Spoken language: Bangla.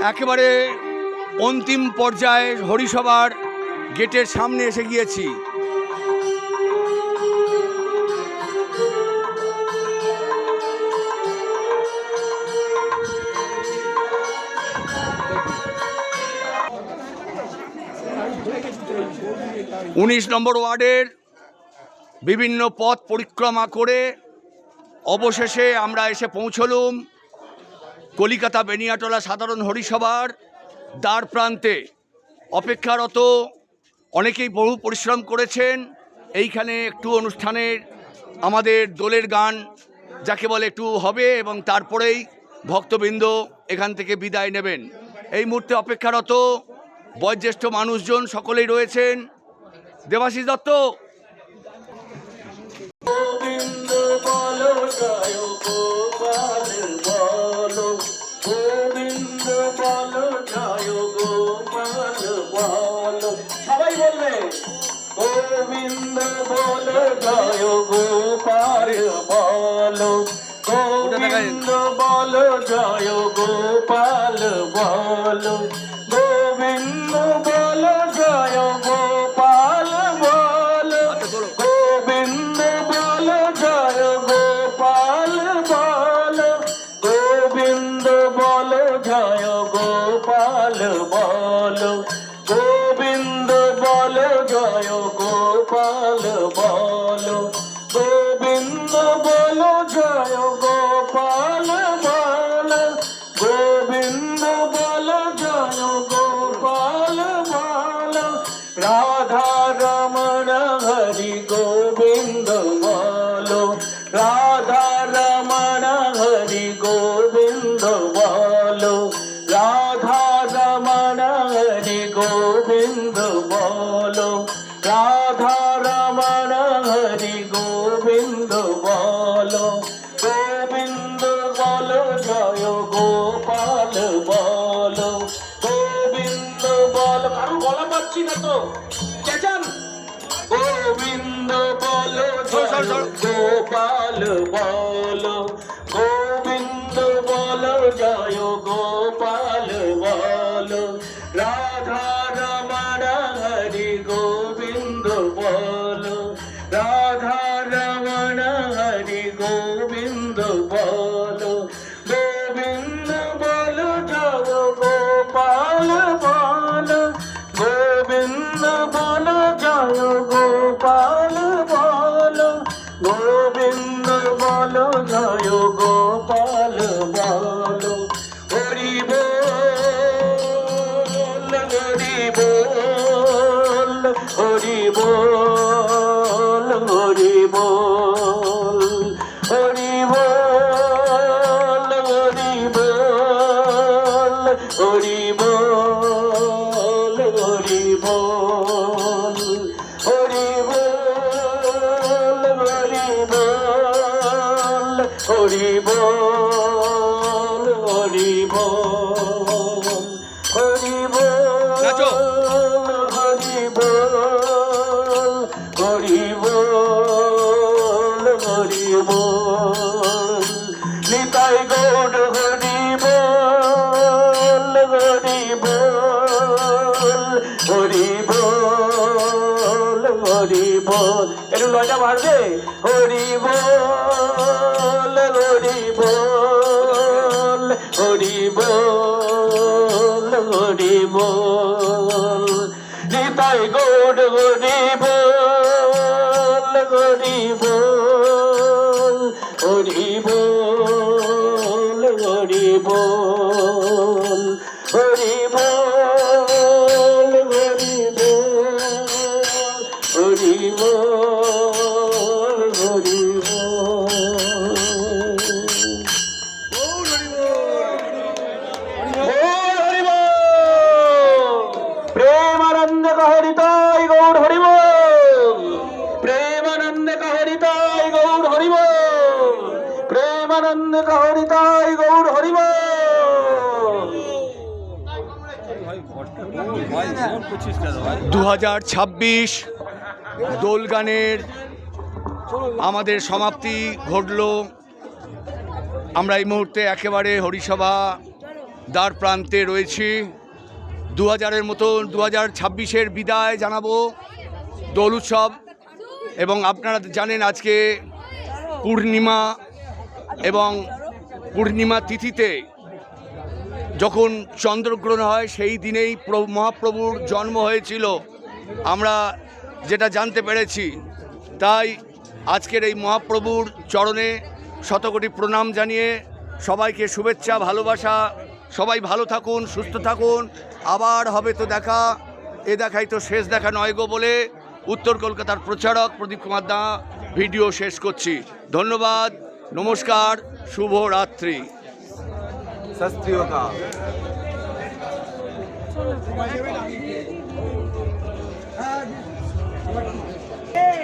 একেবারে অন্তিম পর্যায়ে হরিসভার গেটের সামনে এসে গিয়েছি। উনিশ নম্বর ওয়ার্ডের বিভিন্ন পথ পরিক্রমা করে অবশেষে আমরা এসে পৌঁছলুম কলিকাতা বেনিয়াটলা সাধারণ হরিসভার দ্বার প্রান্তে। অপেক্ষারত অনেকেই বহু পরিশ্রম করেছেন। এইখানে একটু অনুষ্ঠানের আমাদের দোলের গান যাকে বলে একটু হবে এবং তারপরেই ভক্তবৃন্দ এখান থেকে বিদায় নেবেন। এই মুহূর্তে অপেক্ষারত বয়োজ্যেষ্ঠ মানুষজন সকলেই রয়েছেন। দেবাশিস দত্ত, সবাই বলবে গোবিন্দ বলো জয় গোপাল বলো, গোবিন্দ বলো জয় গোপাল বলো, গোবিন্দ বলো জয় গোপাল বলো, গোবিন্দ বলো জয় গোপাল বলো, গোবিন্দ বলো জয় গোপাল বলো, গোবিন্দ বলো জয় গোপাল বলো, গোবিন্দ বলো জয় গোপাল বলো, গোবিন্দ বলো জয় গোপাল বলো, রাধা রমণ হরি গোবিন্দ বলো, রাধা রমণ হরি গোবিন্দ বলো, রাধা রমণ হরি গোবিন্দ বলো, রাধা রমণ হরি গোবিন্দ বলো, গোবিন্দ বলো জয় গোপাল বলো, গোবিন্দ বলো, কারো গলা পাচ্ছি না তো, চেঁচান, গোবিন্দ বলো জয় গোপাল বলো, গোবিন্দ বলো জয় গোপাল বলো, রাধা রমণ হরি গোবিন্দ বলো, রাধা রমণ হরি গোবিন্দ বলো, গোবিন্দ বলো জয় গোপাল বলো, গোবিন্দ বলো জয় গোপাল বলো, গোবিন্দ বলো জয় গোপাল বলো, হরি বল হরি বল হরি বল হরি বল হরি বল হরি বল হরি বল হরি বল হরি বল হরি বল হরি বল হরি বল হরি বল হরি বল হরি বল হরি বল, নিতাই গৌর হরি বল হরি বল হরি বল হরি বল, একটু লয়টা বাড়বে, হরি বল হরি বল হরি বল হরি বল, নিতাই গৌর হরি বল হরি বল হরি বল হরি বল হরি বল হরি বল হরি বল হরি বল, প্রেমানন্দ হরিতাই গৌর হরি বল, প্রেমানন্দ হরিতাই গৌর হরি বল, প্রেমানন্দ হরিতাই গৌর হরি বল। 2026 দোলগানের আমাদের সমাপ্তি ঘটল। আমরা এই মুহূর্তে একেবারে হরিসভা দ্বার প্রান্তে রয়েছি। 2000-এর মতন 2026-এর বিদায় জানাবো দোল উৎসব। এবং আপনারা জানেন আজকে পূর্ণিমা, এবং পূর্ণিমা তিথিতে যখন চন্দ্রগ্রহণ হয় সেই দিনেই মহাপ্রভুর জন্ম হয়েছিল, আমরা যেটা জানতে পেরেছি। তাই আজকের এই মহাপ্রভুর চরণে শতকোটি প্রণাম জানিয়ে সবাইকে শুভেচ্ছা, ভালোবাসা। সবাই ভালো থাকুন, সুস্থ থাকুন। আবার হবে তো দেখা, এ দেখাই তো শেষ দেখা নয় গো বলে উত্তর কলকাতার প্রচারক প্রদীপ কুমার দা ভিডিও শেষ করছি। ধন্যবাদ, নমস্কার, শুভ রাত্রি। सत श्री अकाल। Hey!